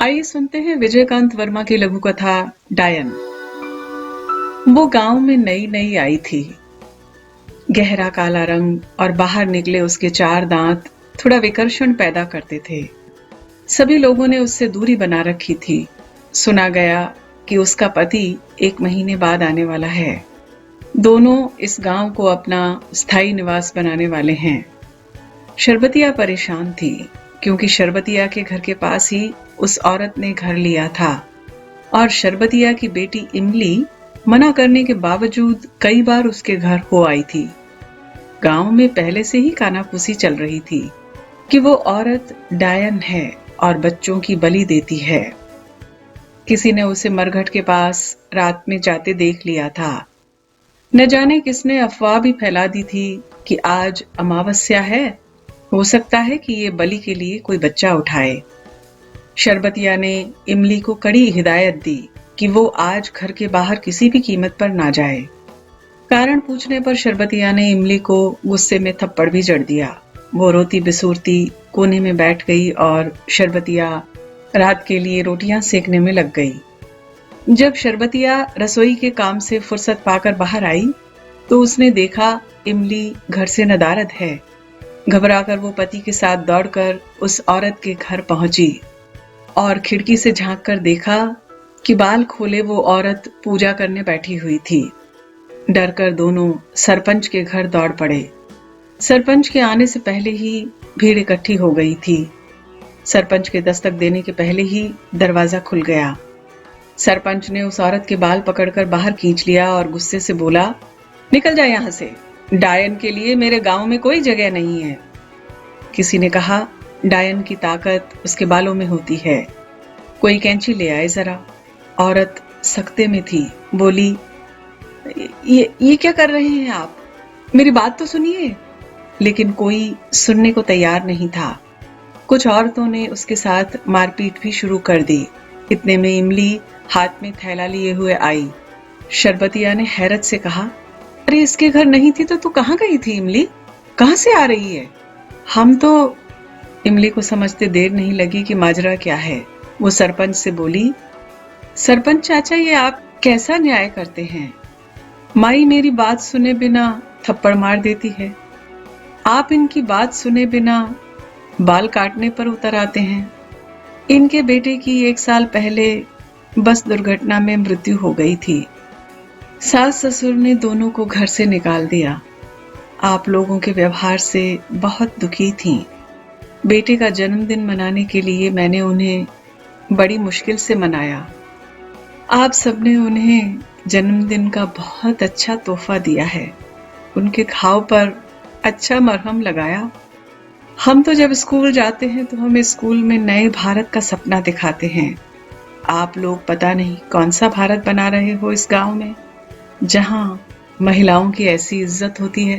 आइए सुनते हैं विजयकांत वर्मा की लघु कथा डायन। वो गांव में नई नई आई थी। गहरा काला रंग और बाहर निकले उसके 4 दांत थोड़ा विकर्षण पैदा करते थे। सभी लोगों ने उससे दूरी बना रखी थी। सुना गया कि उसका पति 1 महीने बाद आने वाला है। दोनों इस गांव को अपना स्थायी निवास बनाने वाले हैं। शरबतिया परेशान थी क्योंकि शरबतिया के घर के पास ही उस औरत ने घर लिया था और शरबतिया की बेटी इमली मना करने के बावजूद कई बार उसके घर हो आई थी। गांव में पहले से ही कानाफूसी चल रही थी कि वो औरत डायन है और बच्चों की बलि देती है। किसी ने उसे मरघट के पास रात में जाते देख लिया था। न जाने किसने अफवाह भी फैला दी थी कि आज अमावस्या है, हो सकता है कि ये बलि के लिए कोई बच्चा उठाए। शरबतिया ने इमली को कड़ी हिदायत दी कि वो आज घर के बाहर किसी भी कीमत पर ना जाए। कारण पूछने पर शरबतिया ने इमली को गुस्से में थप्पड़ भी जड़ दिया। वो रोती बिसूरती कोने में बैठ गई और शरबतिया रात के लिए रोटियां सेकने में लग गई। जब शरबतिया रसोई के काम से फुर्सत पाकर बाहर आई तो उसने देखा इमली घर से नदारद है। घबराकर वो पति के साथ दौड़कर उस औरत के घर पहुंची और खिड़की से झांककर देखा कि बाल खोले वो औरत पूजा करने बैठी हुई थी। डरकर दोनों सरपंच के घर दौड़ पड़े। सरपंच के आने से पहले ही भीड़ इकट्ठी हो गई थी। सरपंच के दस्तक देने के पहले ही दरवाजा खुल गया। सरपंच ने उस औरत के बाल पकड़कर बाहर खींच लिया और गुस्से से बोला, निकल जा यहां से, डायन के लिए मेरे गांव में कोई जगह नहीं है। किसी ने कहा, डायन की ताकत उसके बालों में होती है, कोई कैंची ले आए जरा। औरत सख्ते में थी, बोली, ये क्या कर रहे हैं आप, मेरी बात तो सुनिए। लेकिन कोई सुनने को तैयार नहीं था। कुछ औरतों ने उसके साथ मारपीट भी शुरू कर दी। इतने में इमली हाथ में थैला लिए हुए आई। शरबतिया ने हैरत से कहा, अरे इसके घर नहीं थी तो तू कहाँ गई थी इमली, कहाँ से आ रही है? हम तो इमली को समझते देर नहीं लगी कि माजरा क्या है। वो सरपंच से बोली, सरपंच चाचा, ये आप कैसा न्याय करते हैं? माई मेरी बात सुने बिना थप्पड़ मार देती है, आप इनकी बात सुने बिना बाल काटने पर उतर आते हैं। इनके बेटे की 1 साल पहले बस दुर्घटना में मृत्यु हो गई थी। सास ससुर ने दोनों को घर से निकाल दिया। आप लोगों के व्यवहार से बहुत दुखी थीं। बेटे का जन्मदिन मनाने के लिए मैंने उन्हें बड़ी मुश्किल से मनाया। आप सबने उन्हें जन्मदिन का बहुत अच्छा तोहफा दिया है, उनके घाव पर अच्छा मरहम लगाया। हम तो जब स्कूल जाते हैं तो हमें स्कूल में नए भारत का सपना दिखाते हैं। आप लोग पता नहीं कौन सा भारत बना रहे हो इस गांव में, जहां महिलाओं की ऐसी इज्जत होती है।